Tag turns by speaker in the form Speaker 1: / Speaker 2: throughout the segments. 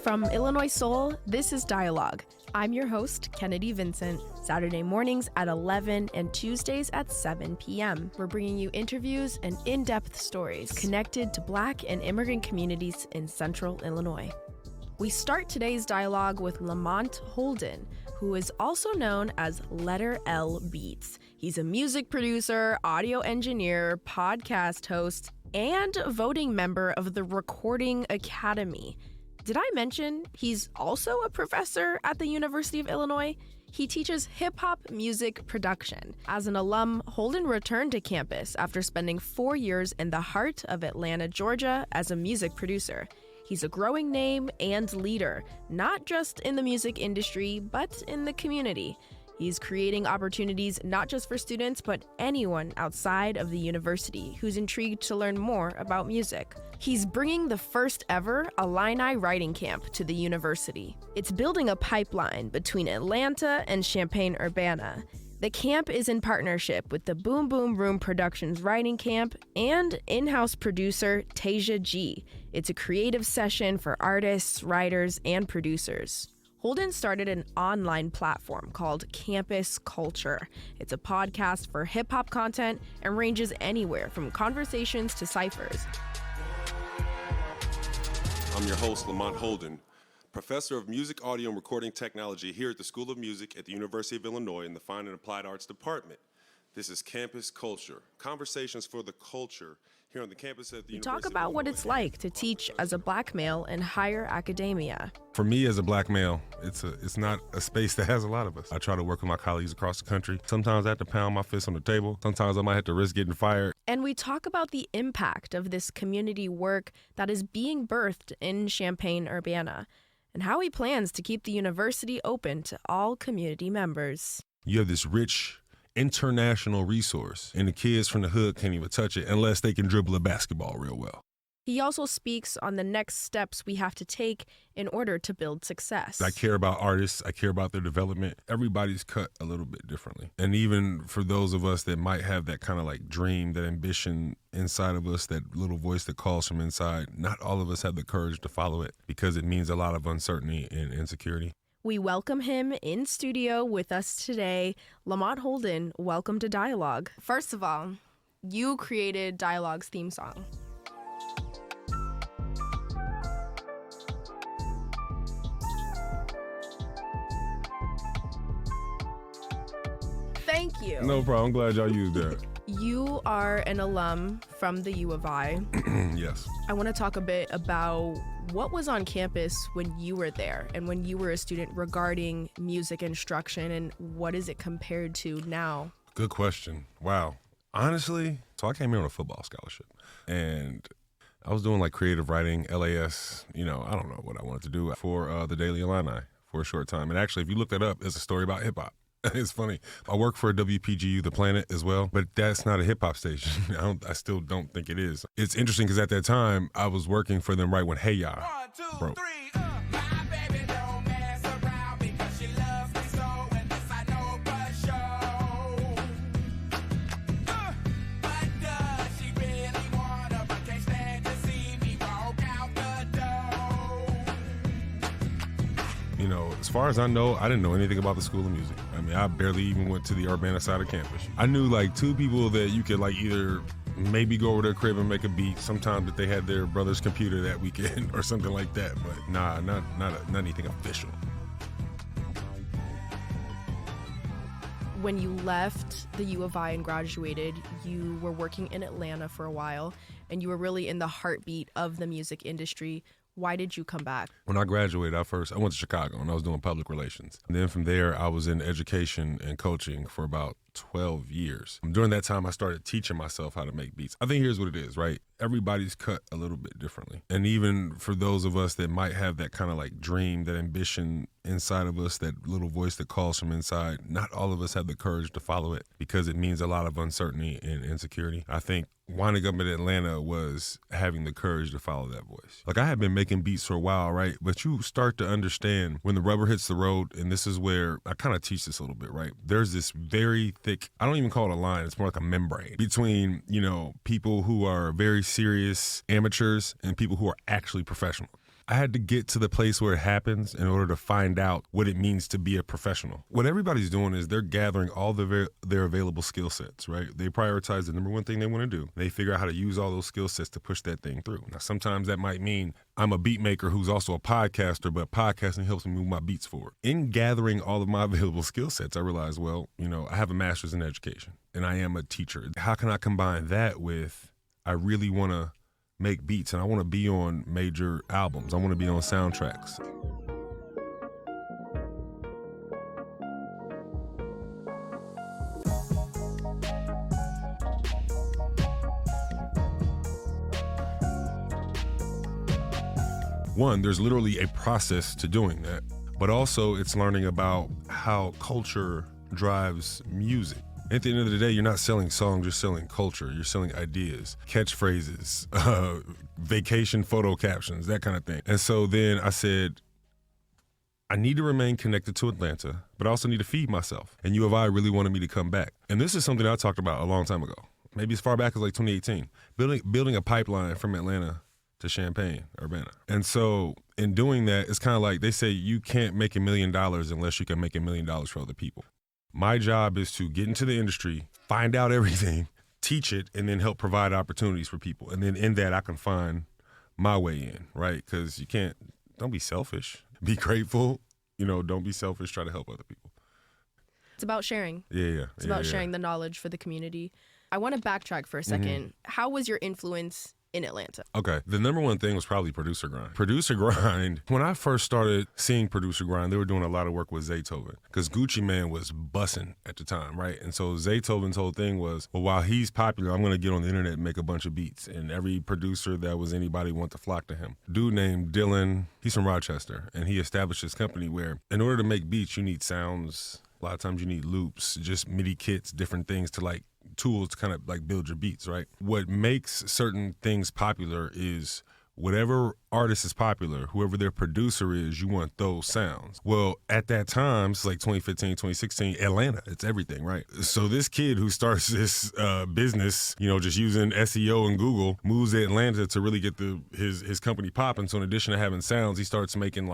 Speaker 1: From Illinois Soul, this is Dialogue. I'm your host, Kennedy Vincent. Saturday mornings at 11 and Tuesdays at 7 p.m. We're bringing you interviews and in-depth stories connected to Black and immigrant communities in Central Illinois. We start today's dialogue with Lamont Holden, who is also known as Letter L Beats. He's a music producer, audio engineer, podcast host, and voting member of the Recording Academy. Did I mention he's also a professor at the University of Illinois? He teaches hip-hop music production. As an alum, Holden returned to campus after spending 4 years in the heart of Atlanta, Georgia as a music producer. He's a growing name and leader, not just in the music industry, but in the community. He's creating opportunities not just for students, but anyone outside of the university who's intrigued to learn more about music. He's bringing the first ever Illini writing camp to the university. It's building a pipeline between Atlanta and Champaign-Urbana. The camp is in partnership with the Boom Boom Room Productions Writing Camp and in-house producer Tasia G. It's a creative session for artists, writers, and producers. Holden started an online platform called Campus Culture. It's a podcast for hip-hop content and ranges anywhere from conversations to ciphers.
Speaker 2: I'm your host, Lamont Holden, professor of music, audio, and recording technology here at the School of Music at the University of Illinois in the Fine and Applied Arts Department. This is Campus Culture, conversations for the culture here on the campus at the University of Illinois.
Speaker 1: We talk about what it's like to teach as a Black male in higher academia.
Speaker 3: For me as a Black male, it's not a space that has a lot of us. I try to work with my colleagues across the country. Sometimes I have to pound my fist on the table. Sometimes I might have to risk getting fired.
Speaker 1: And we talk about the impact of this community work that is being birthed in Champaign-Urbana and how he plans to keep the university open to all community members.
Speaker 3: You have this rich international resource, and the kids from the hood can't even touch it unless they can dribble a basketball real well.
Speaker 1: He also speaks on the next steps we have to take in order to build success.
Speaker 3: I care about artists. I care about their development. Everybody's cut a little bit differently. And even for those of us that might have that kind of like dream, that ambition inside of us, that little voice that calls from inside, not all of us have the courage to follow it because it means a lot of uncertainty and insecurity.
Speaker 1: We welcome him in studio with us today. Lamont Holden, welcome to Dialogue. First of all, you created Dialogue's theme song. Thank you.
Speaker 3: No problem. I'm glad y'all used that.
Speaker 1: You are an alum from the U of I.
Speaker 3: Yes.
Speaker 1: I want to talk a bit about what was on campus when you were there and when you were a student regarding music instruction, and what is it compared to now?
Speaker 3: Good question. Wow. Honestly, so I came here on a football scholarship, and I was doing like creative writing, LAS, I don't know what I wanted to do for the Daily Illini for a short time. And actually, if you look that up, it's a story about hip hop. It's funny. I work for WPGU, The Planet, as well, but that's not a hip-hop station. I still don't think it is. It's interesting because at that time, I was working for them right when Hey Ya broke.
Speaker 4: 1, 2, 3, my baby don't mess around because she loves me so, and this I know for sure. But does she really wanna, but can't stand to see me walk out the door?
Speaker 3: As far as I know, I didn't know anything about the School of Music. I mean, I barely even went to the Urbana side of campus. I knew like 2 people that you could like either maybe go over their crib and make a beat. Sometimes that they had their brother's computer that weekend or something like that. But nah, not anything official.
Speaker 1: When you left the U of I and graduated, you were working in Atlanta for a while, and you were really in the heartbeat of the music industry. Why did you come back?
Speaker 3: When I graduated, I went to Chicago and I was doing public relations. And then from there, I was in education and coaching for about 12 years. During that time, I started teaching myself how to make beats. I think here's what it is, right? Everybody's cut a little bit differently. And even for those of us that might have that kind of like dream, that ambition inside of us, that little voice that calls from inside, not all of us have the courage to follow it because it means a lot of uncertainty and insecurity. I think winding up in Atlanta was having the courage to follow that voice. Like I had been making beats for a while, right? But you start to understand when the rubber hits the road, and this is where I kind of teach this a little bit, right? There's this very thick, I don't even call it a line, it's more like a membrane between, people who are very serious amateurs and people who are actually professional. I had to get to the place where it happens in order to find out what it means to be a professional. What everybody's doing is they're gathering all their available skill sets, right? They prioritize the number one thing they want to do. They figure out how to use all those skill sets to push that thing through. Now, sometimes that might mean I'm a beat maker who's also a podcaster, but podcasting helps me move my beats forward. In gathering all of my available skill sets, I realized, well, I have a master's in education and I am a teacher. How can I combine that with I really want to make beats and I want to be on major albums. I want to be on soundtracks. One, there's literally a process to doing that, but also it's learning about how culture drives music. At the end of the day, you're not selling songs, you're selling culture, you're selling ideas, catchphrases, vacation photo captions, that kind of thing. And so then I said, I need to remain connected to Atlanta, but I also need to feed myself. And U of I really wanted me to come back. And this is something I talked about a long time ago, maybe as far back as like 2018, building a pipeline from Atlanta to Champaign, Urbana. And so in doing that, it's kind of like they say you can't make $1 million unless you can make $1 million for other people. My job is to get into the industry, find out everything, teach it, and then help provide opportunities for people. And then in that, I can find my way in, right? Because don't be selfish. Be grateful. Don't be selfish. Try to help other people.
Speaker 1: It's about sharing.
Speaker 3: Yeah.
Speaker 1: It's about sharing the knowledge for the community. I want to backtrack for a second. How was your influence in Atlanta? Okay.
Speaker 3: The number one thing was probably Producer Grind. Producer Grind, when I first started seeing Producer Grind, they were doing a lot of work with Zaytoven because Gucci Mane was bussing at the time, right? And so Zaytoven's whole thing was, well, while he's popular, I'm going to get on the internet and make a bunch of beats. And every producer that was anybody want to flock to him. Dude named Dylan, he's from Rochester, and he established this company where in order to make beats, you need sounds. A lot of times you need loops, just MIDI kits, different things to tools to kind of build your beats, right? What makes certain things popular is whatever artist is popular, whoever their producer is, you want those sounds. Well, at that time, it's like 2015, 2016, Atlanta, it's everything, right? So this kid who starts this business, just using SEO and Google, moves to Atlanta to really get his company popping. So in addition to having sounds, he starts making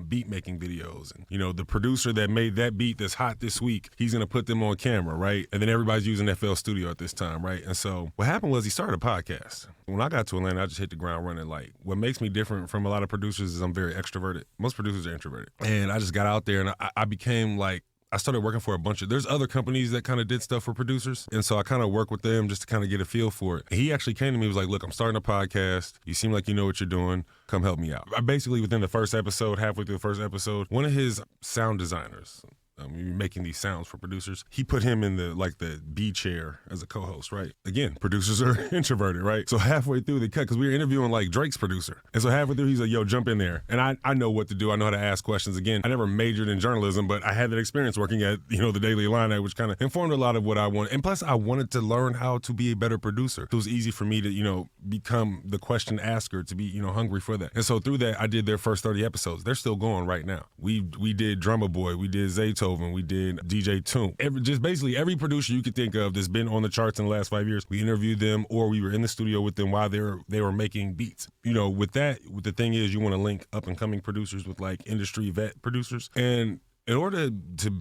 Speaker 3: beat making videos. And, the producer that made that beat that's hot this week, he's going to put them on camera, right? And then everybody's using FL Studio at this time, right? And so what happened was he started a podcast. When I got to Atlanta, I just hit the ground running. What makes me different from a lot of producers is I'm very extroverted. Most producers are introverted. And I just got out there and I became I started working for there's other companies that kind of did stuff for producers. And so I kind of worked with them just to kind of get a feel for it. He actually came to me and was like, look, I'm starting a podcast. You seem like you know what you're doing. Come help me out. I basically, within the first episode, halfway through the first episode, one of his sound designers, making these sounds for producers, he put him in the B chair as a co-host, right? Again, producers are introverted, right? So halfway through they cut, because we were interviewing Drake's producer. And so halfway through he's like, yo, jump in there. And I know what to do. I know how to ask questions. Again, I never majored in journalism, but I had that experience working at, the Daily Illini, which kind of informed a lot of what I wanted. And plus I wanted to learn how to be a better producer. It was easy for me to, become the question asker, to be, hungry for that. And so through that, I did their first 30 episodes. They're still going right now. We did Drummer Boy, we did Zaytoven, we did DJ Toon. Just basically every producer you could think of that's been on the charts in the last 5 years, we interviewed them or we were in the studio with them while they were making beats. With that, the thing is you want to link up and coming producers with industry vet producers. And in order to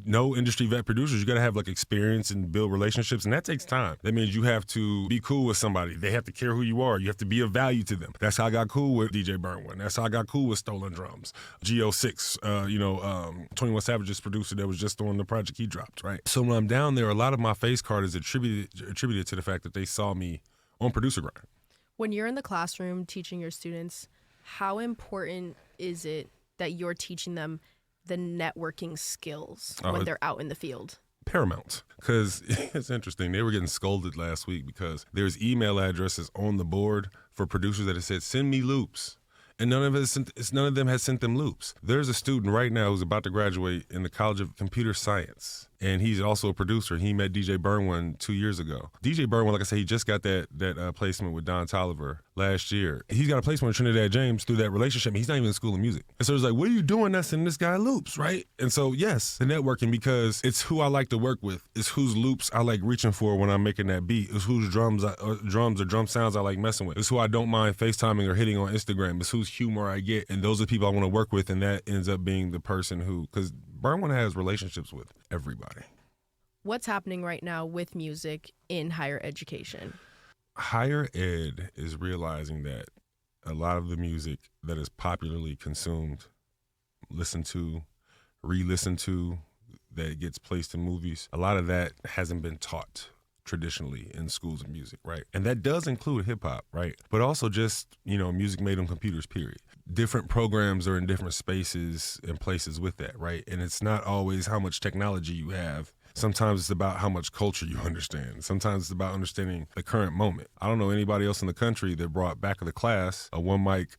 Speaker 3: know industry vet producers, you got to have experience and build relationships, and that takes time. That means you have to be cool with somebody. They have to care who you are. You have to be of value to them. That's how I got cool with DJ Burnwan. That's how I got cool with Stolen Drums. Go6, 21 Savage's producer that was just on the project he dropped, right? So when I'm down there, a lot of my face card is attributed to the fact that they saw me on Producer Grind.
Speaker 1: When you're in the classroom teaching your students, how important is it that you're teaching them the networking skills when they're out in the field?
Speaker 3: Paramount. Because it's interesting. They were getting scolded last week because there's email addresses on the board for producers that have said, send me loops. And none of them has sent them loops. There's a student right now who's about to graduate in the College of Computer Science. And he's also a producer. He met DJ Burnwan 2 years ago. DJ Burnwan, like I said, he just got that placement with Don Toliver last year. He's got a placement with Trinidad James through that relationship. He's not even in School of Music. And so it's like, what are you doing that's in this guy loops, right? And so, yes, the networking, because it's who I like to work with. It's whose loops I like reaching for when I'm making that beat. It's whose drums or drum sounds I like messing with. It's who I don't mind FaceTiming or hitting on Instagram. It's whose humor I get. And those are the people I want to work with. And that ends up being the person who, because Burnwan has relationships with everybody.
Speaker 1: What's happening right now with music in higher education?
Speaker 3: Higher ed is realizing that a lot of the music that is popularly consumed, listened to, re-listened to, that gets placed in movies, a lot of that hasn't been taught traditionally in schools of music, right? And that does include hip hop, right? But also just, music made on computers, period. Different programs are in different spaces and places with that, right? And it's not always how much technology you have. Sometimes it's about how much culture you understand. Sometimes it's about understanding the current moment. I don't know anybody else in the country that brought Back of the Class, a one mic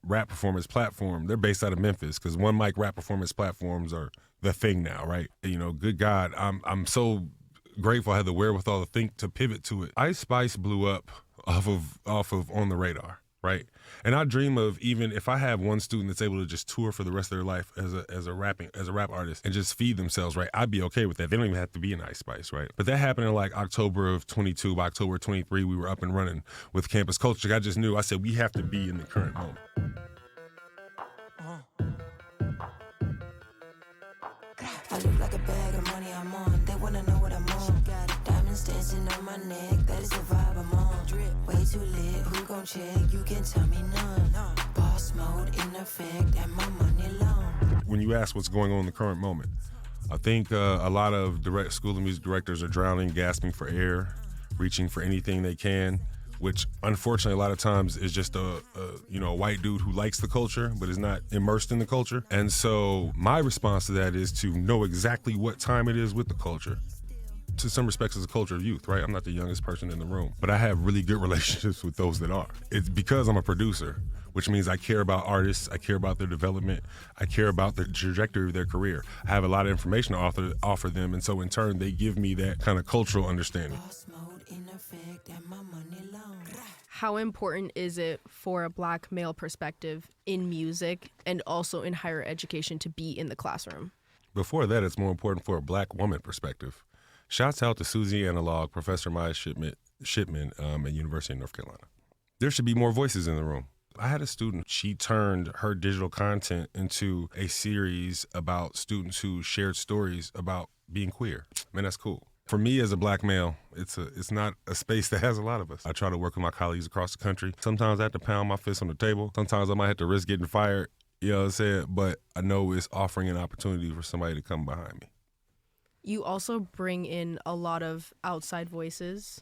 Speaker 3: rap performance platform. They're based out of Memphis because one mic rap performance platforms are the thing now, right? Good God, I'm so grateful I had the wherewithal to think to pivot to it. Ice Spice blew up off of On the Radar, right? And I dream of, even if I have one student that's able to just tour for the rest of their life as a rap artist and just feed themselves, right? I'd be okay with that. They don't even have to be an Ice Spice, right? But that happened in like October of 22. By October of 23, we were up and running with Campus Culture. I just knew, I said, we have to be in the current moment.
Speaker 5: I look like a bag of money I'm on. They wanna know what I'm on. Got diamonds dancing on my neck. That is the vibe I'm on. Drip way too lit. Who gon' check? You can tell me none. Boss mode in effect and my money long.
Speaker 3: When you ask what's going on in the current moment, I think a lot of School of Music directors are drowning, gasping for air, reaching for anything they can, which unfortunately a lot of times is just a white dude who likes the culture but is not immersed in the culture. And so my response to that is to know exactly what time it is with the culture. To some respects, it's a culture of youth, right? I'm not the youngest person in the room, but I have really good relationships with those that are. It's because I'm a producer, which means I care about artists, I care about their development, I care about the trajectory of their career. I have a lot of information to offer them, and so in turn, they give me that kind of cultural understanding.
Speaker 5: Boss mode in effect and my money long.
Speaker 1: How important is it for a Black male perspective in music and also in higher education to be in the classroom?
Speaker 3: Before that, it's more important for a Black woman perspective. Shouts out to Susie Analog, Professor Maya Shipman at University of North Carolina. There should be more voices in the room. I had a student, she turned her digital content into a series about students who shared stories about being queer. Man, that's cool. For me as a Black male, it's not a space that has a lot of us. I try to work with my colleagues across the country. Sometimes I have to pound my fist on the table. Sometimes I might have to risk getting fired, you know what I'm saying? But I know it's offering an opportunity for somebody to come behind me.
Speaker 1: You also bring in a lot of outside voices,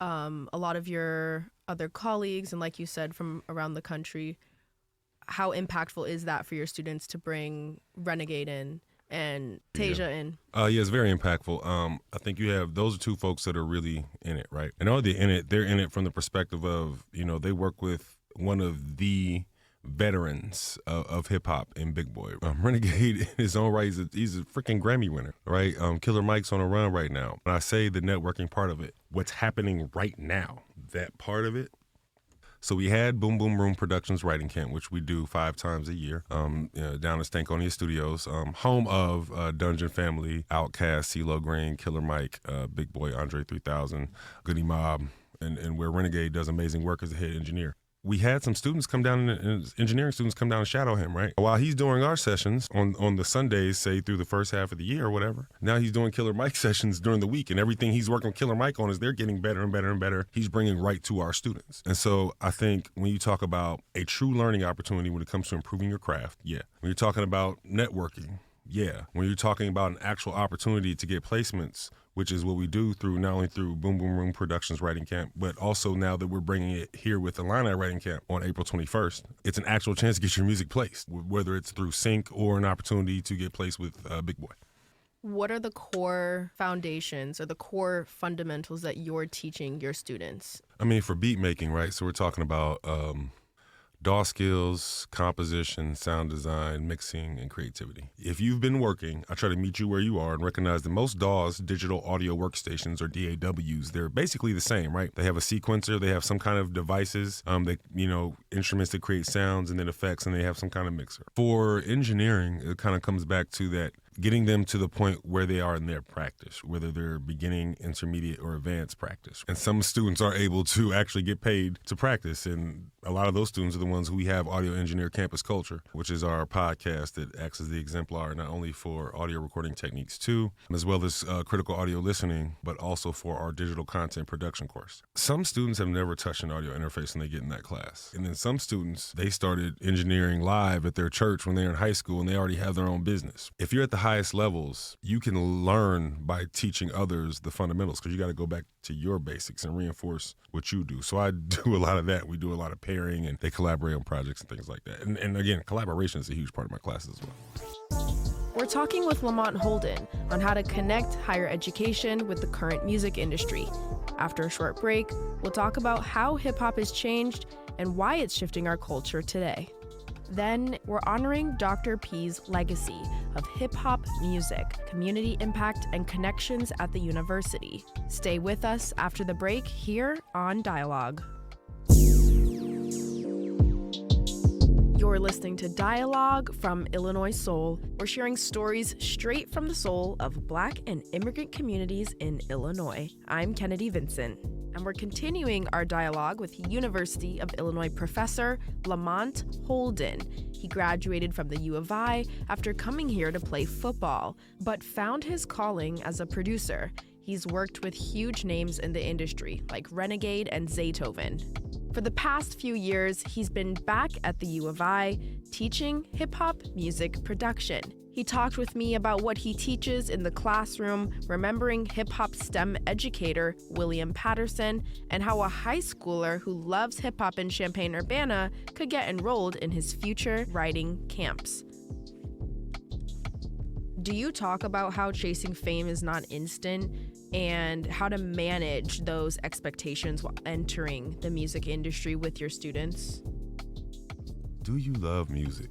Speaker 1: a lot of your other colleagues, and like you said, from around the country. How impactful is that for your students to bring Renegade in and Tasia in?
Speaker 3: Yeah, it's very impactful. I think you have, those are two folks that are really in it, right? And they're in it from the perspective of, they work with one of the veterans of hip hop in Big Boy. Renegade in his own right, he's a freaking Grammy winner, right? Killer Mike's on a run right now. When I say the networking part of it, what's happening right now, that part of it. So we had Boom Boom Room Productions Writing Camp, which we do 5 times a year, down at Stankonia Studios, home of Dungeon Family, Outkast, CeeLo Green, Killer Mike, Big Boy, Andre 3000, Goody Mob, and where Renegade does amazing work as a head engineer. We had some students come down, and engineering students come down and shadow him, right? While he's doing our sessions on the Sundays, say through the first half of the year or whatever, now he's doing Killer Mike sessions during the week, and everything he's working with Killer Mike on is they're getting better and better and better. He's bringing right to our students. And so I think when you talk about a true learning opportunity when it comes to improving your craft, yeah. When you're talking about networking, yeah. When you're talking about an actual opportunity to get placements, which is what we do through not only through Boom Boom Room Productions Writing Camp, but also now that we're bringing it here with Illini Writing Camp on April 21st. It's an actual chance to get your music placed, whether it's through sync or an opportunity to get placed with Big Boy.
Speaker 1: What are the core foundations or the core fundamentals that you're teaching your students?
Speaker 3: I mean, for beat making, right? So we're talking about DAW skills, composition, sound design, mixing, and creativity. If you've been working, I try to meet you where you are and recognize that most DAWs, digital audio workstations, or DAWs, they're basically the same, right? They have a sequencer, they have some kind of devices, instruments that create sounds and then effects, and they have some kind of mixer. For engineering, it kind of comes back to that, getting them to the point where they are in their practice, whether they're beginning, intermediate, or advanced practice. And some students are able to actually get paid to practice, and a lot of those students are the ones who we have Audio Engineer Campus Culture, which is our podcast that acts as the exemplar not only for audio recording techniques too, as well as critical audio listening, but also for our digital content production course. Some students have never touched an audio interface when they get in that class. And then some students, they started engineering live at their church when they're in high school and they already have their own business. If you're at the highest levels, you can learn by teaching others the fundamentals, because you got to go back to your basics and reinforce what you do. So I do a lot of that. We do a lot of pairing, and they collaborate on projects and things like that. And again, collaboration is a huge part of my classes as well.
Speaker 1: We're talking with Lamont Holden on how to connect higher education with the current music industry. After a short break, we'll talk about how hip-hop has changed and why it's shifting our culture today. Then, we're honoring Dr. P's legacy of hip-hop music, community impact, and connections at the university. Stay with us after the break here on Dialogue. You're listening to Dialogue from Illinois Soul. We're sharing stories straight from the soul of Black and immigrant communities in Illinois. I'm Kennedy Vincent, and we're continuing our dialogue with University of Illinois professor Lamont Holden. He graduated from the U of I after coming here to play football, but found his calling as a producer. He's worked with huge names in the industry like Renegade and Zaytoven. For the past few years, he's been back at the U of I teaching hip-hop music production. He talked with me about what he teaches in the classroom, remembering hip-hop STEM educator William Patterson, and how a high schooler who loves hip-hop in Champaign-Urbana could get enrolled in his future writing camps. Do you talk about how chasing fame is not instant and how to manage those expectations while entering the music industry with your students?
Speaker 3: Do you love music?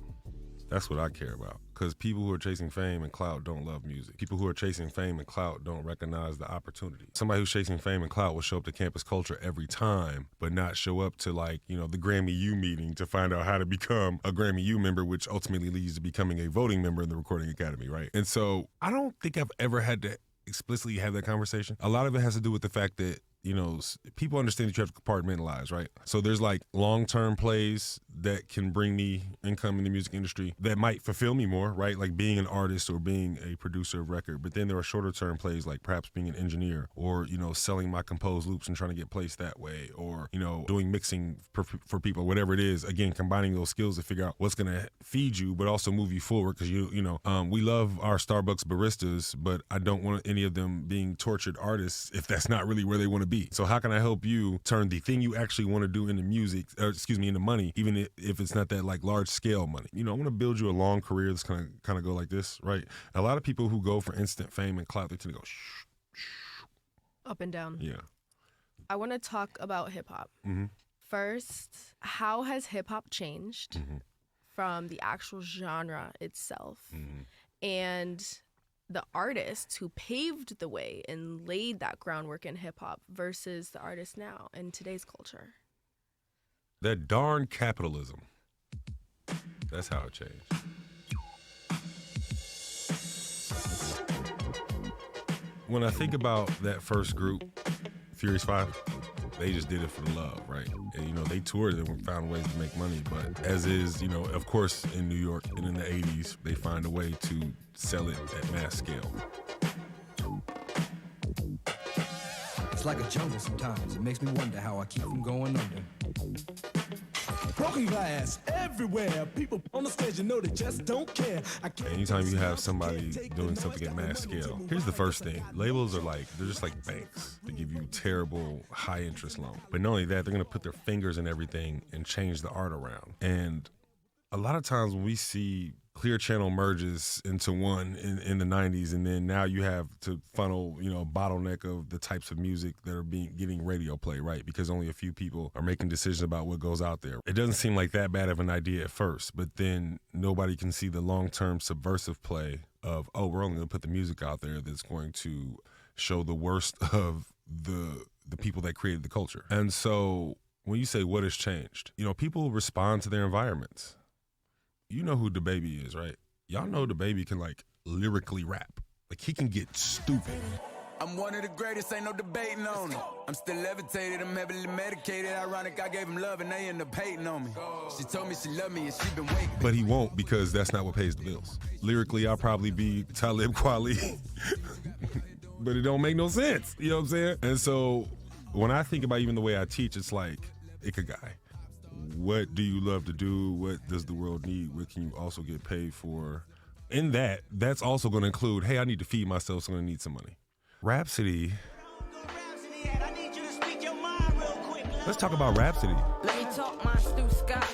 Speaker 3: That's what I care about. Because people who are chasing fame and clout don't love music. People who are chasing fame and clout don't recognize the opportunity. Somebody who's chasing fame and clout will show up to campus culture every time, but not show up to the Grammy U meeting to find out how to become a Grammy U member, which ultimately leads to becoming a voting member in the Recording Academy, right? And so I don't think I've ever had to explicitly have that conversation. A lot of it has to do with the fact that people understand that you have to compartmentalize, right? So there's long-term plays that can bring me income in the music industry that might fulfill me more, right? Like being an artist or being a producer of record. But then there are shorter-term plays like perhaps being an engineer or, selling my composed loops and trying to get placed that way or, doing mixing for people, whatever it is. Again, combining those skills to figure out what's going to feed you but also move you forward because, we love our Starbucks baristas, but I don't want any of them being tortured artists if that's not really where they want to be. So how can I help you turn the thing you actually want to do into music, into money, even if it's not that large scale money? I want to build you a long career that's kind of go like this, right? A lot of people who go for instant fame and clout, they tend to go
Speaker 1: up and down.
Speaker 3: Yeah.
Speaker 1: I want to talk about hip hop.
Speaker 3: Mm-hmm.
Speaker 1: First, how has hip hop changed from the actual genre itself and the artists who paved the way and laid that groundwork in hip-hop versus the artists now in today's culture?
Speaker 3: That darn capitalism. That's how it changed. When I think about that first group, Furious 5, they just did it for the love, right? And, they toured and found ways to make money. But as is, of course, in New York and in the 80s, they find a way to sell it at mass scale.
Speaker 6: It's like a jungle sometimes. It makes me wonder how I keep from going under. Broken glass everywhere. People on the stage, they just don't care.
Speaker 3: Anytime you have somebody doing something at mass scale, here's the first thing. Labels are they're just like banks. They give you terrible high interest loans. But not only that, they're going to put their fingers in everything and change the art around. And a lot of times when we see Clear Channel merges into one in the 90s, and then now you have to funnel, a bottleneck of the types of music that are getting radio play, right? Because only a few people are making decisions about what goes out there. It doesn't seem like that bad of an idea at first, but then nobody can see the long-term subversive play of, we're only going to put the music out there that's going to show the worst of the people that created the culture. And so when you say what has changed, people respond to their environments. You know who DaBaby is, right? Y'all know DaBaby can lyrically rap. He can get stupid.
Speaker 4: I'm one of the greatest, ain't no debating on it. I'm still levitated, I'm heavily medicated. Ironic, I gave him love and they end up hating on me. She told me she loved me and she been waiting.
Speaker 3: But he won't, because that's not what pays the bills. Lyrically, I'll probably be Talib Kweli, but it don't make no sense. You know what I'm saying? And so when I think about even the way I teach, it's like Ikigai. What do you love to do? What does the world need? What can you also get paid for? In that's also going to include, hey, I need to feed myself, so I'm going to need some money. Rhapsody. Let's talk about Rhapsody.
Speaker 7: Let me talk my Stu Scott.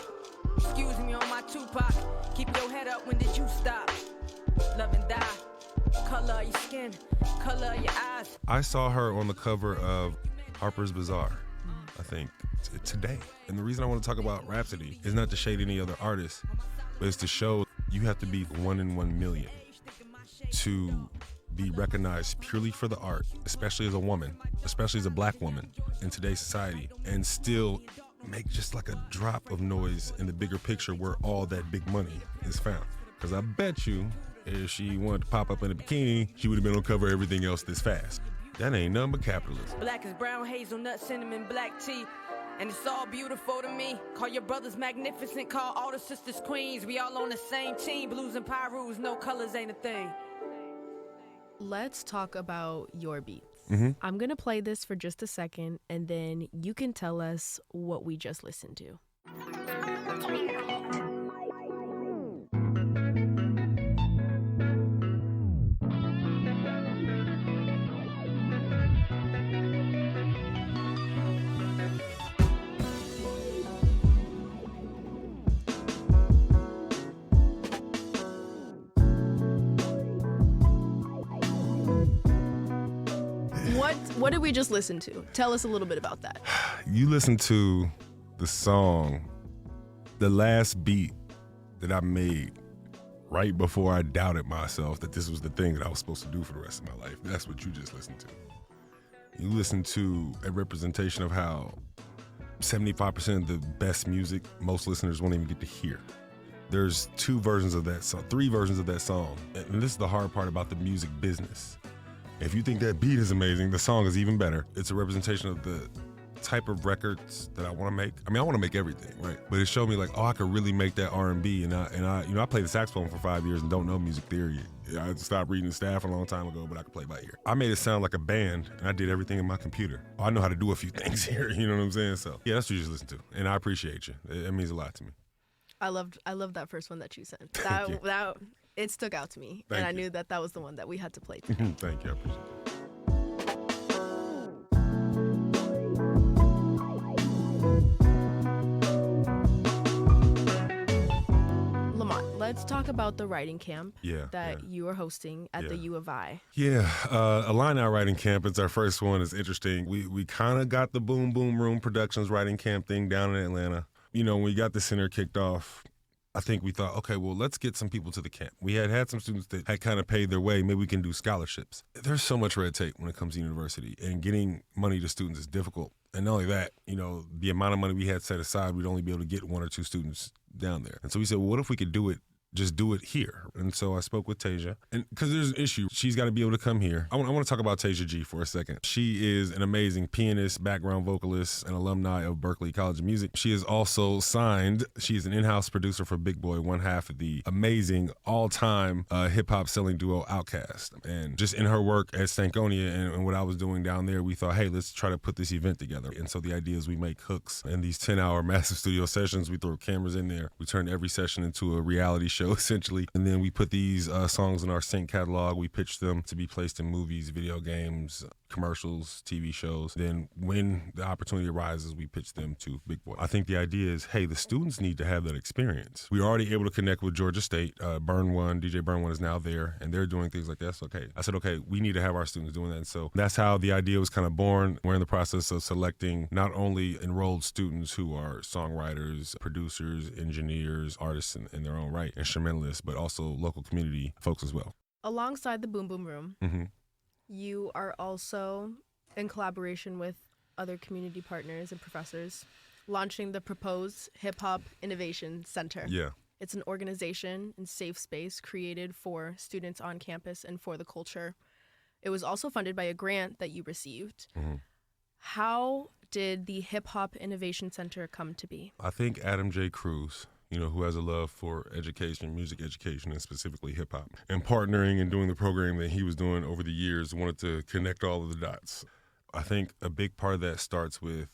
Speaker 7: Excuse me on my Tupac. Keep your head up, when did you stop? Love and die. Color of your skin, color of your eyes.
Speaker 3: I saw her on the cover of Harper's Bazaar, I think, today. And the reason I want to talk about Rhapsody is not to shade any other artist, but it's to show you have to be 1 in 1 million to be recognized purely for the art, especially as a woman, especially as a black woman in today's society, and still make just a drop of noise in the bigger picture where all that big money is found. Because I bet you if she wanted to pop up in a bikini, she would have been on cover of everything else this fast. That ain't nothing but capitalism.
Speaker 7: Black is brown, hazelnut, cinnamon, black tea. And it's all beautiful to me. Call your brothers magnificent, call all the sisters queens. We all on the same team, blues and pyrus, no colors ain't a thing.
Speaker 1: Let's talk about your beats.
Speaker 3: Mm-hmm.
Speaker 1: I'm going to play this for just a second, and then you can tell us what we just listened to. What did we just listen to? Tell us a little bit about that.
Speaker 3: You listen to the song, the last beat that I made right before I doubted myself that this was the thing that I was supposed to do for the rest of my life. That's what you just listened to. You listen to a representation of how 75% of the best music most listeners won't even get to hear. There's 2 versions of that song, 3 versions of that song. And this is the hard part about the music business. If you think that beat is amazing, the song is even better. It's a representation of the type of records that I want to make. I want to make everything, right? But it showed me I could really make that R&B. And I played the saxophone for 5 years and don't know music theory. I stopped reading staff a long time ago, but I could play by ear. I made it sound like a band, and I did everything in my computer. I know how to do a few things here. You know what I'm saying? So yeah, that's what you just listen to, and I appreciate you. It means a lot to me.
Speaker 1: I loved that first one that you sent.
Speaker 3: Thank you.
Speaker 1: It stuck out to me,
Speaker 3: Thank
Speaker 1: and I
Speaker 3: you.
Speaker 1: knew that was the one that we had to play today.
Speaker 3: Thank you. I appreciate it.
Speaker 1: Lamont, let's talk about the writing camp
Speaker 3: that
Speaker 1: you are hosting at the U of I.
Speaker 3: Yeah, a line out writing camp. It's our first one. It's interesting. We kind of got the Boom Boom Room Productions writing camp thing down in Atlanta. When we got the center kicked off, I think we thought, okay, well, let's get some people to the camp. We had some students that had kind of paid their way. Maybe we can do scholarships. There's so much red tape when it comes to university, and getting money to students is difficult. And not only that, the amount of money we had set aside, we'd only be able to get 1 or 2 students down there. And so we said, well, what if we could do it just do it here. And so I spoke with Tasia, and because there's an issue, she's got to be able to come here. I want to talk about Tasia G for a second. She is an amazing pianist, background vocalist, and alumni of Berklee College of Music. She is also signed. She is an in-house producer for Big Boy, one half of the amazing all-time hip-hop selling duo Outkast. And just in her work at Stankonia and what I was doing down there, we thought, hey, let's try to put this event together. And so the idea is we make hooks in these 10-hour massive studio sessions. We throw cameras in there. We turn every session into a reality show, essentially. And then we put these songs in our sync catalog. We pitch them to be placed in movies, video games, commercials, TV shows. Then when the opportunity arises, we pitch them to Big Boy. I think the idea is, hey, the students need to have that experience. We were already able to connect with Georgia State. Burn One, DJ Burn One is now there, and they're doing things like that. So, okay, I said, okay, we need to have our students doing that. And so that's how the idea was kind of born. We're in the process of selecting not only enrolled students who are songwriters, producers, engineers, artists in their own right, instrumentalists, but also local community folks as well.
Speaker 1: Alongside the Boom Boom Room,
Speaker 3: Mm-hmm.
Speaker 1: you are also, in collaboration with other community partners and professors, launching the proposed Hip Hop Innovation Center.
Speaker 3: Yeah.
Speaker 1: It's an organization and safe space created for students on campus and for the culture. It was also funded by a grant that you received.
Speaker 3: Mm-hmm.
Speaker 1: How did the Hip Hop Innovation Center come to be?
Speaker 3: I think Adam J. Cruz, who has a love for education, music education, and specifically hip hop, and partnering and doing the program that he was doing over the years, wanted to connect all of the dots. I think a big part of that starts with,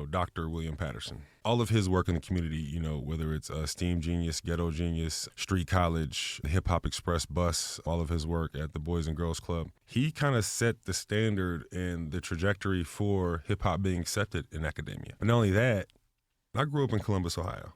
Speaker 3: Dr. William Patterson. All of his work in the community, whether it's STEAM Genius, Ghetto Genius, Street College, the Hip Hop Express bus, all of his work at the Boys and Girls Club, he kind of set the standard and the trajectory for hip hop being accepted in academia. But not only that, I grew up in Columbus, Ohio.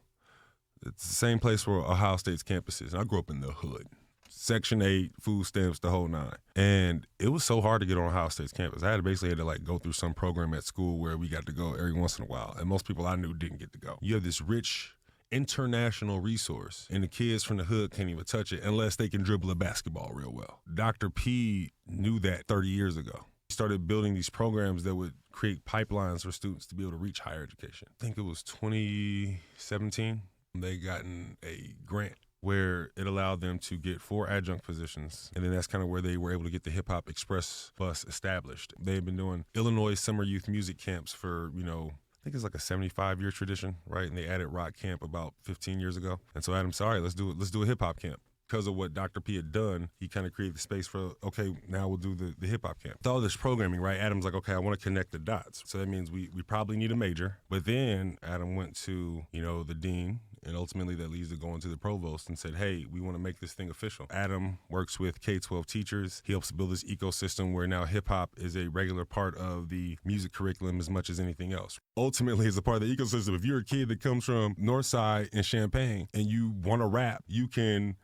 Speaker 3: It's the same place where Ohio State's campus is. And I grew up in the hood. Section 8, food stamps, the whole nine. And it was so hard to get on Ohio State's campus. I basically had to go through some program at school where we got to go every once in a while. And most people I knew didn't get to go. You have this rich international resource, and the kids from the hood can't even touch it unless they can dribble a basketball real well. Dr. P knew that 30 years ago. He started building these programs that would create pipelines for students to be able to reach higher education. I think it was 2017. They gotten a grant where it allowed them to get 4 adjunct positions. And then that's kind of where they were able to get the Hip Hop Express bus established. They had been doing Illinois summer youth music camps for, I think it's like a 75-year tradition, right? And they added rock camp about 15 years ago. And so Adam said, all right, let's do a hip hop camp. Because of what Dr. P had done, he kind of created the space for, okay, now we'll do the hip hop camp. With all this programming, right, Adam's like, okay, I want to connect the dots. So that means we probably need a major. But then Adam went to, the dean, and ultimately that leads to going to the provost and said, hey, we want to make this thing official. Adam works with K-12 teachers. He helps build this ecosystem where now hip hop is a regular part of the music curriculum as much as anything else. Ultimately, as a part of the ecosystem, if you're a kid that comes from Northside and Champaign and you want to rap, you can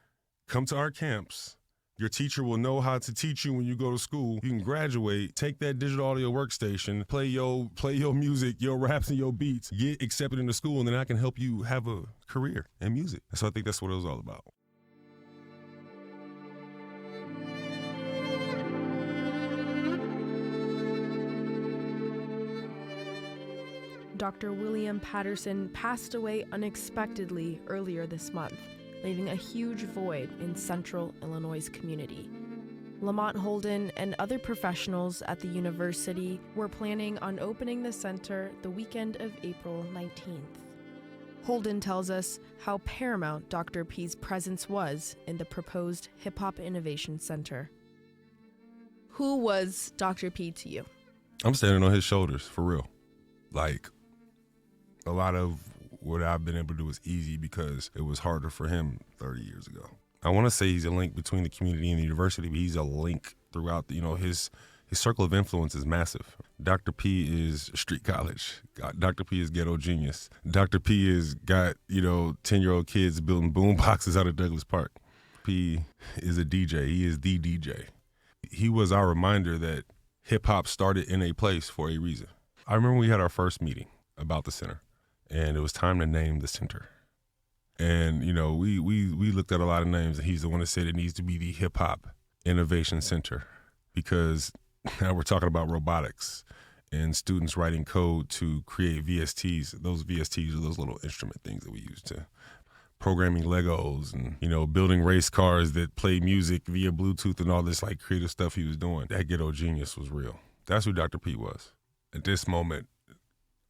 Speaker 3: come to our camps. Your teacher will know how to teach you when you go to school. You can graduate, take that digital audio workstation, play your music, your raps and your beats, get accepted into school, and then I can help you have a career in music. And so I think that's what it was all about.
Speaker 1: Dr. William Patterson passed away unexpectedly earlier this month, leaving a huge void in central Illinois' community. Lamont Holden and other professionals at the university were planning on opening the center the weekend of April 19th. Holden tells us how paramount Dr. P's presence was in the proposed Hip Hop Innovation Center. Who was Dr. P to you?
Speaker 3: I'm standing on his shoulders, for real. A lot of what I've been able to do is easy because it was harder for him 30 years ago. I want to say he's a link between the community and the university, but he's a link throughout, his circle of influence is massive. Dr. P is Street College. Dr. P is Ghetto Genius. Dr. P has got, 10-year-old kids building boom boxes out of Douglas Park. P is a DJ. He is the DJ. He was our reminder that hip hop started in a place for a reason. I remember we had our first meeting about the center. And it was time to name the center. And, we looked at a lot of names, and he's the one that said it needs to be the Hip Hop Innovation Center because now we're talking about robotics and students writing code to create VSTs. Those VSTs are those little instrument things that we use to programming Legos and, building race cars that play music via Bluetooth and all this creative stuff he was doing. That Ghetto Genius was real. That's who Dr. P was. At this moment,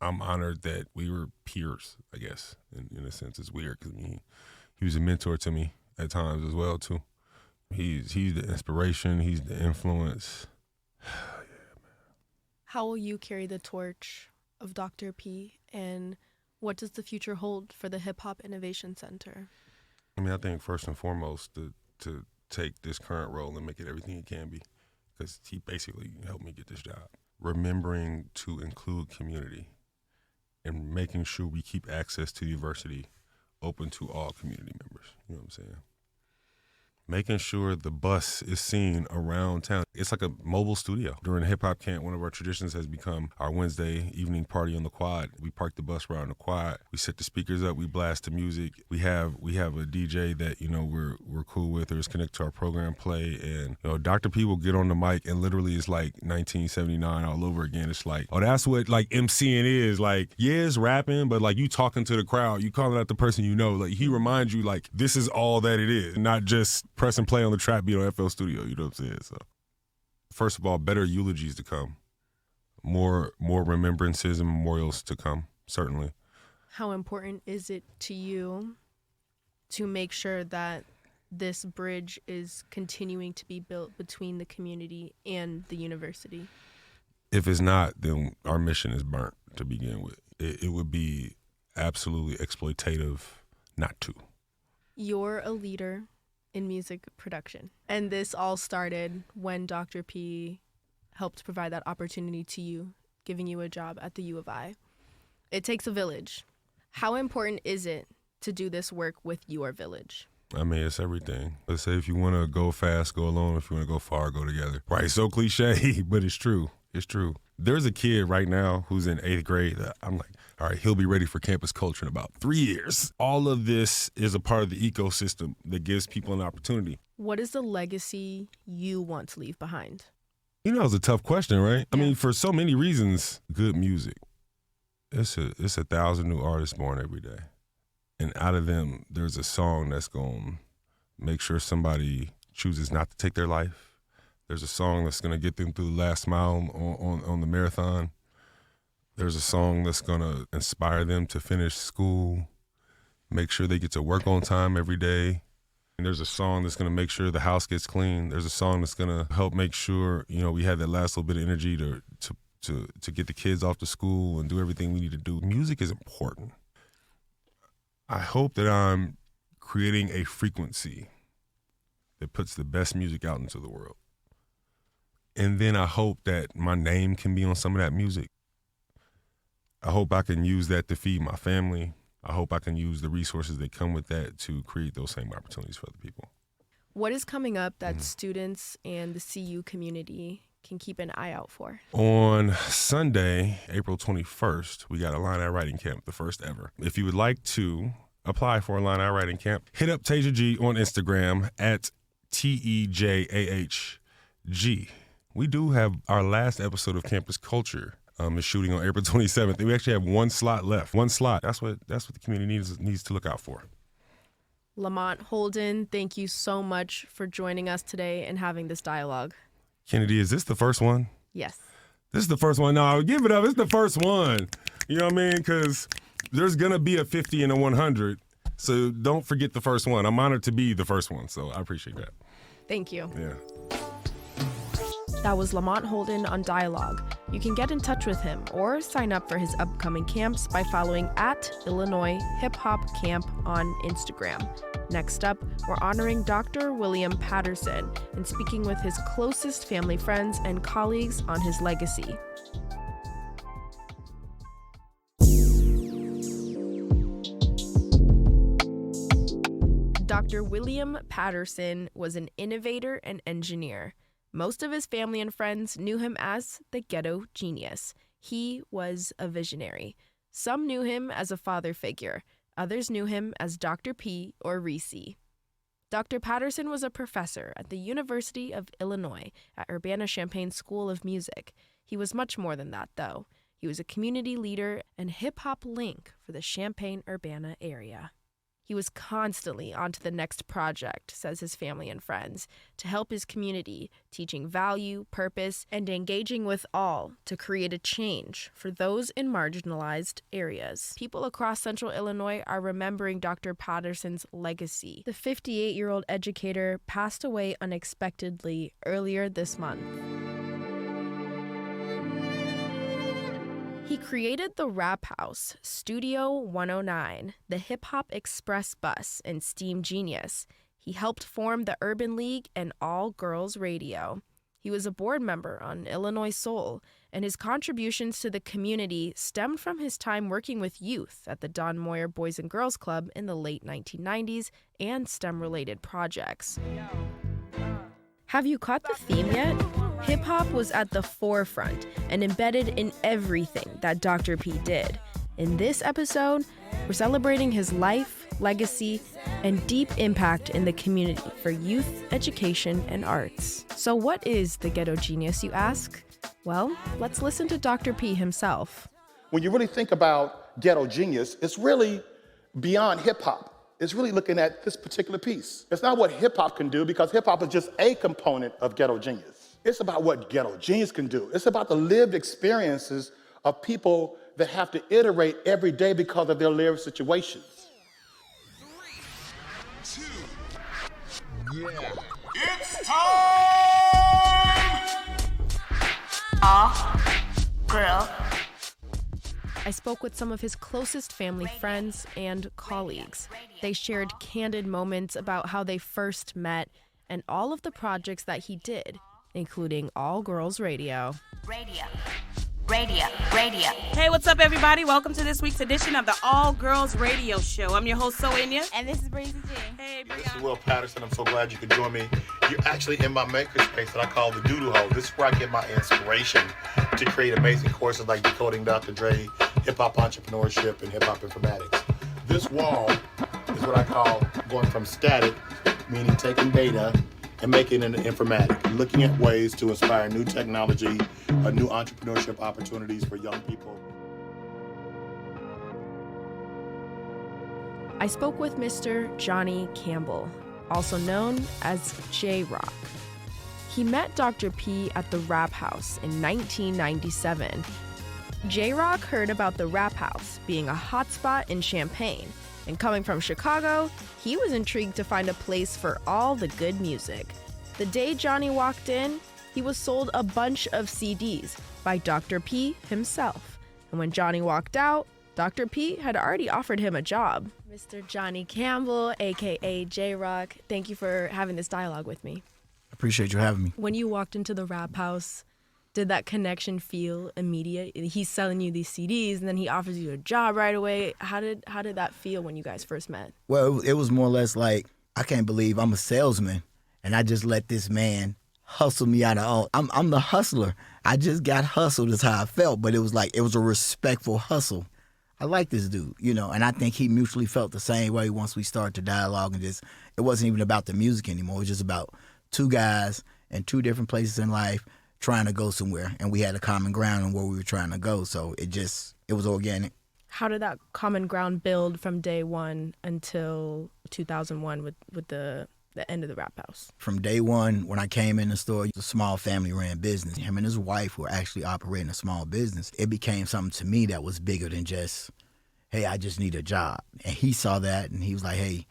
Speaker 3: I'm honored that we were peers, I guess, in a sense. It's weird because he was a mentor to me at times as well, too. He's the inspiration. He's the influence. Yeah, man.
Speaker 1: How will you carry the torch of Dr. P, and what does the future hold for the Hip Hop Innovation Center?
Speaker 3: I think first and foremost to take this current role and make it everything it can be. because he basically helped me get this job. Remembering to include community and making sure we keep access to the university open to all community members. You know what I'm saying? Making sure the bus is seen around town. It's like a mobile studio. During Hip Hop Camp, one of our traditions has become our Wednesday evening party on the quad. We park the bus right on the quad. We set the speakers up. We blast the music. We have a DJ that, you know, we're cool with or is connected to our program play. And, you know, Dr. P will get on the mic and literally it's like 1979 all over again. It's like, oh, that's what like MCing is. Like, yeah, it's rapping, but like you talking to the crowd, you calling out the person you know. Like he reminds you like this is all that it is, not just press and play on the trap beat on FL Studio, you know what I'm saying? So, first of all, better eulogies to come, more remembrances and memorials to come, certainly.
Speaker 1: How important is it to you to make sure that this bridge is continuing to be built between the community and the university?
Speaker 3: If it's not, then our mission is burnt to begin with. It would be absolutely exploitative not to.
Speaker 1: You're a leader in music production. And this all started when Dr. P helped provide that opportunity to you, giving you a job at the U of I. It takes a village. How important is it to do this work with your village?
Speaker 3: I mean, it's everything. Let's say if you want to go fast, go alone. If you want to go far, go together. Right, so cliche, but it's true. It's true. There's a kid right now who's in 8th grade that I'm like, all right, he'll be ready for campus culture in about 3 years. All of this is a part of the ecosystem that gives people an opportunity.
Speaker 1: What is the legacy you want to leave behind?
Speaker 3: You know, it's a tough question, right? I mean, for so many reasons, good music. It's 1,000 new artists born every day. And out of them, there's a song that's going to make sure somebody chooses not to take their life. There's a song that's going to get them through the last mile on the marathon. There's a song that's going to inspire them to finish school, make sure they get to work on time every day. And there's a song that's going to make sure the house gets clean. There's a song that's going to help make sure, you know, we have that last little bit of energy to get the kids off to school and do everything we need to do. Music is important. I hope that I'm creating a frequency that puts the best music out into the world. And then I hope that my name can be on some of that music. I hope I can use that to feed my family. I hope I can use the resources that come with that to create those same opportunities for other people.
Speaker 1: What is coming up that students and the CU community can keep an eye out for?
Speaker 3: On Sunday, April 21st, we got a line art writing camp, the first ever. If you would like to apply for a line art writing camp, hit up Tasia G on Instagram at TEJAHG. We do have our last episode of Campus Culture is shooting on April 27th. And we actually have one slot left. One slot. That's what the community needs to look out for.
Speaker 1: Lamont, Holden, thank you so much for joining us today and having this dialogue.
Speaker 3: Kennedy, is this the first one?
Speaker 1: Yes.
Speaker 3: This is the first one. No, give it up. It's the first one. You know what I mean? Because there's going to be a 50 and a 100. So don't forget the first one. I'm honored to be the first one. So I appreciate that.
Speaker 1: Thank you.
Speaker 3: Yeah.
Speaker 1: That was Lamont Holden on Dialogue. You can get in touch with him or sign up for his upcoming camps by following @Illinois Hip Hop Camp on Instagram. Next up, we're honoring Dr. William Patterson and speaking with his closest family friends and colleagues on his legacy. Dr. William Patterson was an innovator and engineer. Most of his family and friends knew him as the ghetto genius. He was a visionary. Some knew him as a father figure. Others knew him as Dr. P or Reese. Dr. Patterson was a professor at the University of Illinois at Urbana-Champaign School of Music. He was much more than that, though. He was a community leader and hip-hop link for the Champaign-Urbana area. He was constantly on to the next project, says his family and friends, to help his community, teaching value, purpose, and engaging with all to create a change for those in marginalized areas. People across central Illinois are remembering Dr. Patterson's legacy. The 58-year-old educator passed away unexpectedly earlier this month. He created the Rap House, Studio 109, the Hip Hop Express Bus, and Steam Genius. He helped form the Urban League and All Girls Radio. He was a board member on Illinois Soul, and his contributions to the community stemmed from his time working with youth at the Don Moyer Boys and Girls Club in the late 1990s and STEM-related projects. Have you caught the theme yet? Hip-hop was at the forefront and embedded in everything that Dr. P did. In this episode, we're celebrating his life, legacy, and deep impact in the community for youth, education, and arts. So what is the ghetto genius, you ask? Well, let's listen to Dr. P himself.
Speaker 8: When you really think about ghetto genius, it's really beyond hip-hop. It's really looking at this particular piece. It's not what hip-hop can do, because hip-hop is just a component of ghetto genius. It's about what ghetto genius can do. It's about the lived experiences of people that have to iterate every day because of their lived situations.
Speaker 9: 3, 2, yeah. It's time!
Speaker 1: All girl. I spoke with some of his closest family friends and colleagues. They shared candid moments about how they first met and all of the projects that he did, including All Girls Radio.
Speaker 10: Radio. Hey, what's up, everybody? Welcome to this week's edition of the All Girls Radio Show. I'm your host, Soenia.
Speaker 11: And this is Breezy G.
Speaker 10: Hey,
Speaker 12: This is Will Patterson. I'm so glad you could join me. You're actually in my makerspace that I call the Doodoo Hole. This is where I get my inspiration to create amazing courses like Decoding Dr. Dre, Hip Hop Entrepreneurship, and Hip Hop Informatics. This wall is what I call going from static, meaning taking data, and making it informatic, looking at ways to inspire new technology, new entrepreneurship opportunities for young people.
Speaker 1: I spoke with Mr. Johnny Campbell, also known as J-Rock. He met Dr. P at the Rap House in 1997. J-Rock heard about the Rap House being a hotspot in Champaign, and coming from Chicago, he was intrigued to find a place for all the good music. The day Johnny walked in, he was sold a bunch of CDs by Dr. P himself. And when Johnny walked out, Dr. P had already offered him a job. Mr. Johnny Campbell, aka J-Rock, thank you for having this dialogue with me.
Speaker 6: I appreciate you having me.
Speaker 1: When you walked into the Rap House, did that connection feel immediate? He's selling you these CDs and then he offers you a job right away. How did that feel when you guys first met?
Speaker 6: Well, it was more or less like, I can't believe I'm a salesman and I just let this man hustle me out of all. I'm the hustler. I just got hustled is how I felt, but it was a respectful hustle. I like this dude, and I think he mutually felt the same way once we started to dialogue, and it wasn't even about the music anymore. It was just about two guys in two different places in life trying to go somewhere, and we had a common ground on where we were trying to go, so it was organic. How did that common ground build from day one until 2001 with the end of the Rap House? From day one, when I came in the store, it was a small family-ran business. Him and his wife were actually operating a small business. It became something to me that was bigger than just, hey, I just need a job. And he saw that, and he was like, hey,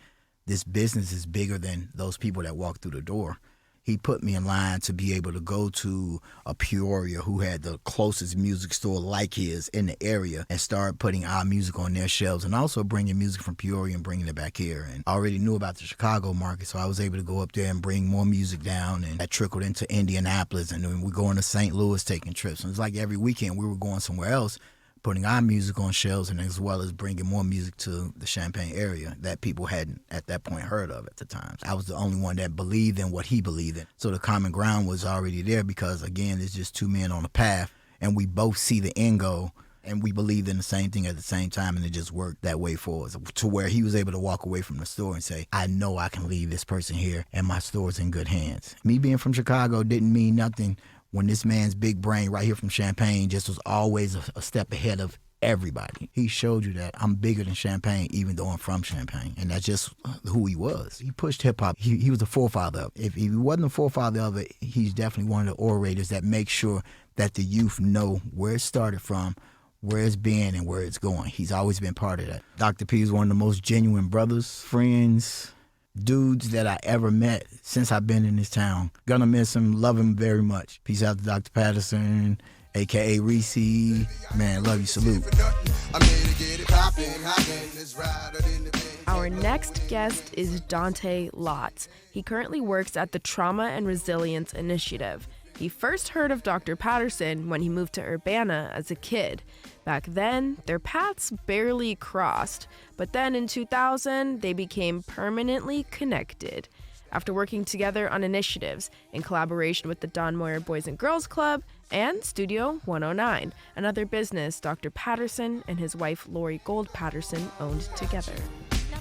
Speaker 6: this business is bigger than those people that walk through the door. He put me in line to be able to go to a Peoria who had the closest music store like his in the area and start putting our music on their shelves and also bringing music from Peoria and bringing it back here. And I already knew about the Chicago market, so I was able to go up there and bring more music down, and that trickled into Indianapolis, and then we're going to St. Louis taking trips. And it's like every weekend we were going somewhere else, putting our music on shelves, and as well as bringing more music to the Champaign area that people hadn't at that point heard of at the time. I was the only one that believed in what he believed in. So the common ground was already there because, again, it's just two men on a path, and we both see the end goal, and we believed in the same thing at the same time, and it just worked that way for us to where he was able to walk away from the store and say, I know I can leave this person here, and my store's in good hands. Me being from Chicago didn't mean nothing when this man's big brain right here from Champaign just was always a step ahead of everybody. He showed you that I'm bigger than Champaign, even though I'm from Champaign. And that's just who he was. He pushed hip-hop. He was the forefather of it. If he wasn't the forefather of it, he's definitely one of the orators that make sure that the youth know where it started from, where it's been, and where it's going. He's always been part of that. Dr. P is one of the most genuine brothers, friends, dudes that I ever met since I've been in this town. Gonna miss him, love him very much. Peace out to Dr. Patterson, a.k.a. Reese. Man, love you, salute.
Speaker 1: Our next guest is Dante Lotz. He currently works at the Trauma and Resilience Initiative. He first heard of Dr. Patterson when he moved to Urbana as a kid. Back then, their paths barely crossed, but then in 2000, they became permanently connected. After working together on initiatives in collaboration with the Don Moyer Boys and Girls Club and Studio 109, another business Dr. Patterson and his wife Lori Gold Patterson owned together.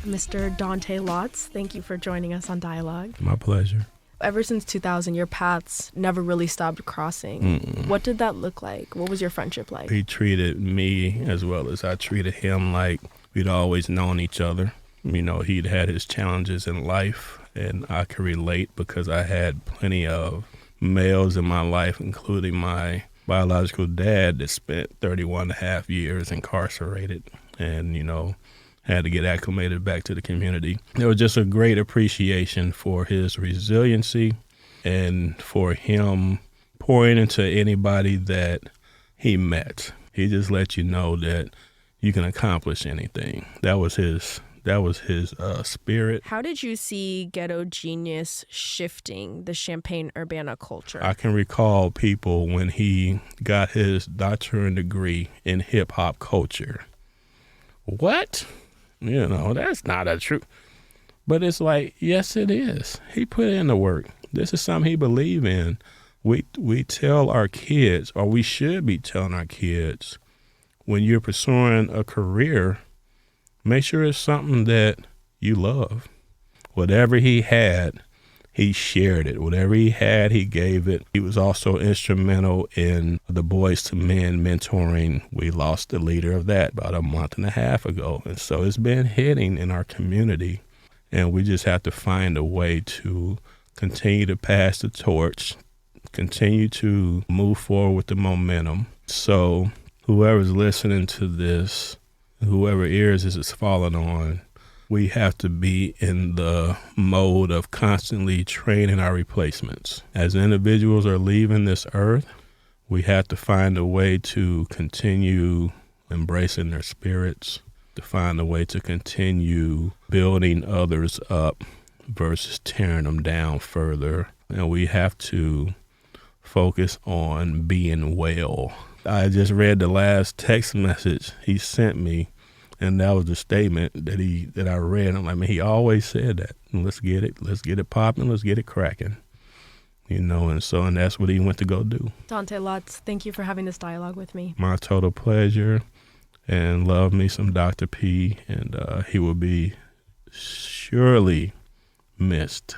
Speaker 1: Mr. Dante Lotz, thank you for joining us on Dialogue.
Speaker 11: My pleasure.
Speaker 1: Ever since 2000, your paths never really stopped crossing. What did that look like? What was your friendship like?
Speaker 11: He treated me as well as I treated him like we'd always known each other. You know, he'd had his challenges in life, and I could relate because I had plenty of males in my life, including my biological dad that spent 31 and a half years incarcerated and, you know, had to get acclimated back to the community. There was just a great appreciation for his resiliency and for him pouring into anybody that he met. He just let you know that you can accomplish anything. That was his spirit.
Speaker 1: How did you see Ghetto Genius shifting the Champaign-Urbana culture?
Speaker 11: I can recall people when he got his doctorate degree in hip-hop culture. What? You know, that's not a truth. But it's like, yes, it is. He put in the work. This is something he believed in. We tell our kids, or we should be telling our kids, when you're pursuing a career, make sure it's something that you love. Whatever he had, he shared it. Whatever he had, he gave it. He was also instrumental in the Boys to Men mentoring. We lost the leader of that about a month and a half ago. And so it's been hitting in our community. And we just have to find a way to continue to pass the torch, continue to move forward with the momentum. So whoever's listening to this, whoever ears this is falling on, we have to be in the mode of constantly training our replacements. As individuals are leaving this earth, we have to find a way to continue embracing their spirits, to find a way to continue building others up versus tearing them down further. And we have to focus on being well. I just read the last text message he sent me, and that was the statement that I read. I'm like, man, he always said that. Let's get it popping, let's get it cracking. You know, and that's what he went to go do.
Speaker 1: Dante Lotz, thank you for having this dialogue with me.
Speaker 11: My total pleasure, and love me some Dr. P, and he will be surely missed.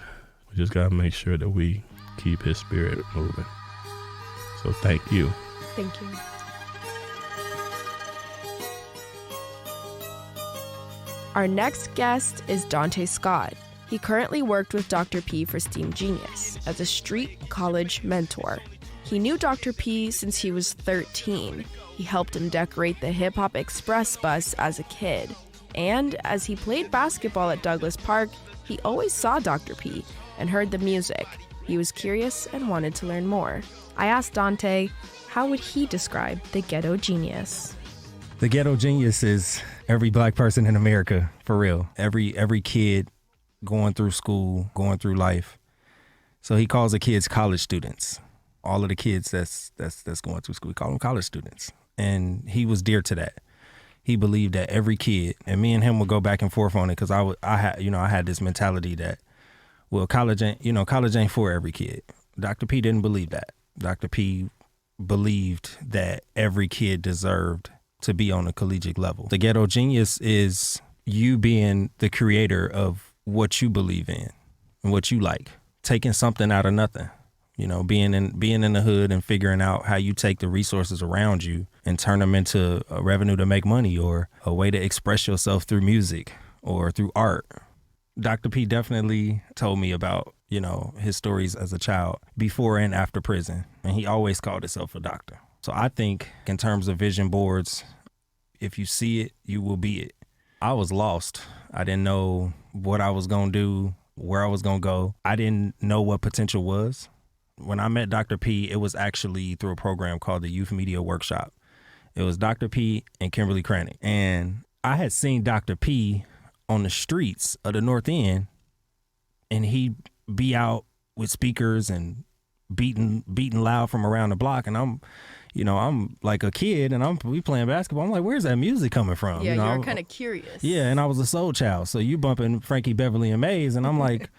Speaker 11: We just got to make sure that we keep his spirit moving. So thank you.
Speaker 1: Thank you. Our next guest is Dante Scott. He currently worked with Dr. P for STEAM Genius as a street college mentor. He knew Dr. P since he was 13. He helped him decorate the Hip Hop Express bus as a kid. And as he played basketball at Douglas Park, he always saw Dr. P and heard the music. He was curious and wanted to learn more. I asked Dante, how would he describe the Ghetto Genius?
Speaker 13: The Ghetto Genius is every black person in America, for real. Every kid going through school, going through life. So he calls the kids college students. All of the kids that's going through school, we call them college students. And he was dear to that. He believed that every kid, and me and him would go back and forth on it, because I had this mentality that, well, college ain't for every kid. Dr. P didn't believe that. Dr. P believed that every kid deserved to be on a collegiate level. The Ghetto Genius is you being the creator of what you believe in and what you like, taking something out of nothing. You know, being in the hood and figuring out how you take the resources around you and turn them into a revenue to make money, or a way to express yourself through music or through art. Dr. P definitely told me about, you know, his stories as a child before and after prison, and he always called himself a doctor. So I think in terms of vision boards, if you see it, you will be it. I was lost. I didn't know what I was going to do, where I was going to go. I didn't know what potential was. When I met Dr. P, it was actually through a program called the Youth Media Workshop. It was Dr. P and Kimberly Cranick. And I had seen Dr. P on the streets of the North End, and he'd be out with speakers and beating loud from around the block, and I'm like a kid, and we playing basketball. I'm like, where's that music coming from?
Speaker 1: Yeah, you're kind of curious.
Speaker 13: Yeah, and I was a soul child, so you bumping Frankie Beverly and Maze, and I'm like,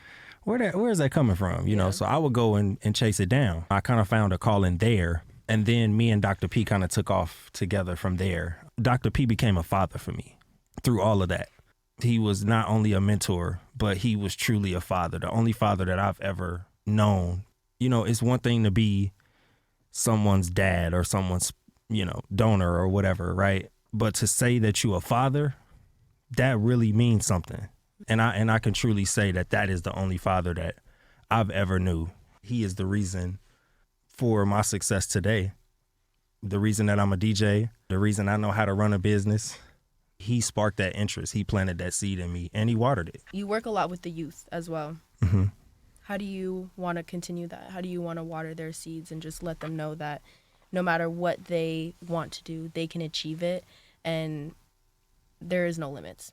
Speaker 13: where's that coming from? You know, so I would go and chase it down. I kind of found a calling there, and then me and Dr. P kind of took off together from there. Dr. P became a father for me through all of that. He was not only a mentor, but he was truly a father, the only father that I've ever known. You know, it's one thing to be someone's dad or someone's, donor or whatever, right? But to say that you a father, that really means something. And I can truly say that is the only father that I've ever knew. He is the reason for my success today. The reason that I'm a DJ, the reason I know how to run a business. He sparked that interest. He planted that seed in me, and he watered it.
Speaker 1: You work a lot with the youth as well.
Speaker 13: Mm-hmm.
Speaker 1: How do you want to continue that? How do you want to water their seeds and just let them know that no matter what they want to do, they can achieve it, and there is no limits?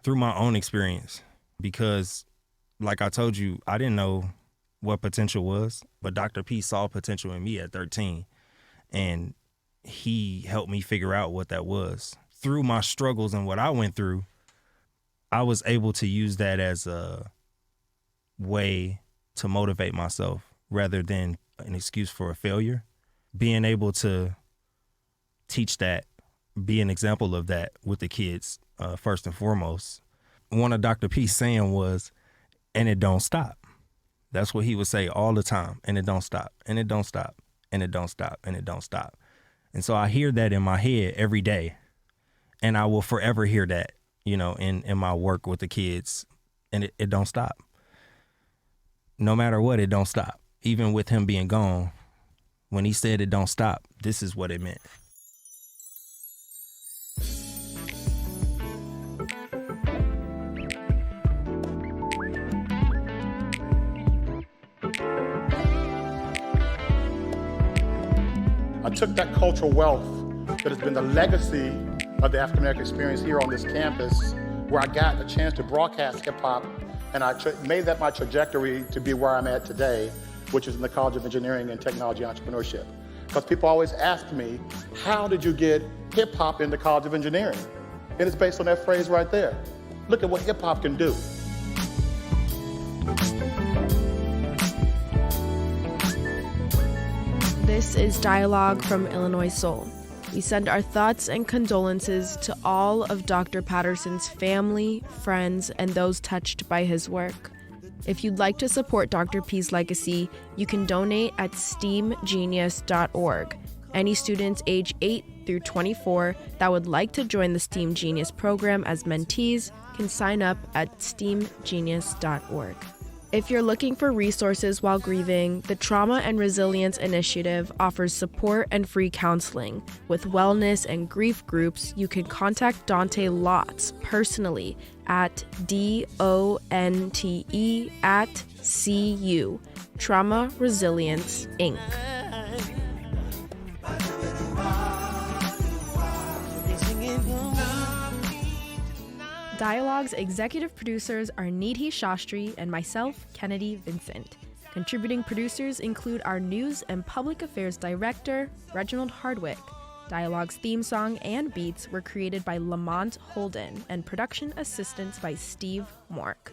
Speaker 13: Through my own experience, because like I told you, I didn't know what potential was, but Dr. P saw potential in me at 13, and he helped me figure out what that was. Through my struggles and what I went through, I was able to use that as a way to motivate myself rather than an excuse for a failure. Being able to teach that, be an example of that with the kids, first and foremost. One of Dr. P's saying was, and it don't stop. That's what he would say all the time. And it don't stop, and it don't stop, and it don't stop, and it don't stop. And so I hear that in my head every day. And I will forever hear that, in my work with the kids. And it don't stop. No matter what, it don't stop. Even with him being gone, when he said it don't stop, this is what it meant.
Speaker 8: I took that cultural wealth that has been the legacy of the African American experience here on this campus, where I got a chance to broadcast hip hop, and I made that my trajectory to be where I'm at today, which is in the College of Engineering and Technology Entrepreneurship. Because people always ask me, how did you get hip hop in the College of Engineering? And it's based on that phrase right there. Look at what hip hop can do.
Speaker 1: This is Dialogue from Illinois Soul. We send our thoughts and condolences to all of Dr. Patterson's family, friends, and those touched by his work. If you'd like to support Dr. P's legacy, you can donate at steamgenius.org. Any students age 8 through 24 that would like to join the STEAM Genius program as mentees can sign up at steamgenius.org. If you're looking for resources while grieving, the Trauma and Resilience Initiative offers support and free counseling. With wellness and grief groups, you can contact Dante Lotz personally at DONTE@CU, Trauma Resilience, Inc. Dialogue's executive producers are Needhi Shastri and myself, Kennedy Vincent. Contributing producers include our News and Public Affairs Director, Reginald Hardwick. Dialogue's theme song and beats were created by Lamont Holden, and production assistance by Steve Mork.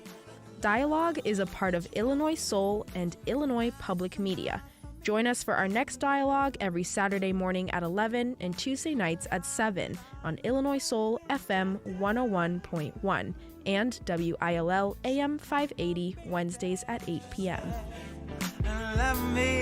Speaker 1: Dialogue is a part of Illinois Soul and Illinois Public Media. Join us for our next dialogue every Saturday morning at 11 and Tuesday nights at 7 on Illinois Soul FM 101.1 and WILL AM 580 Wednesdays at 8 p.m.
Speaker 4: Love me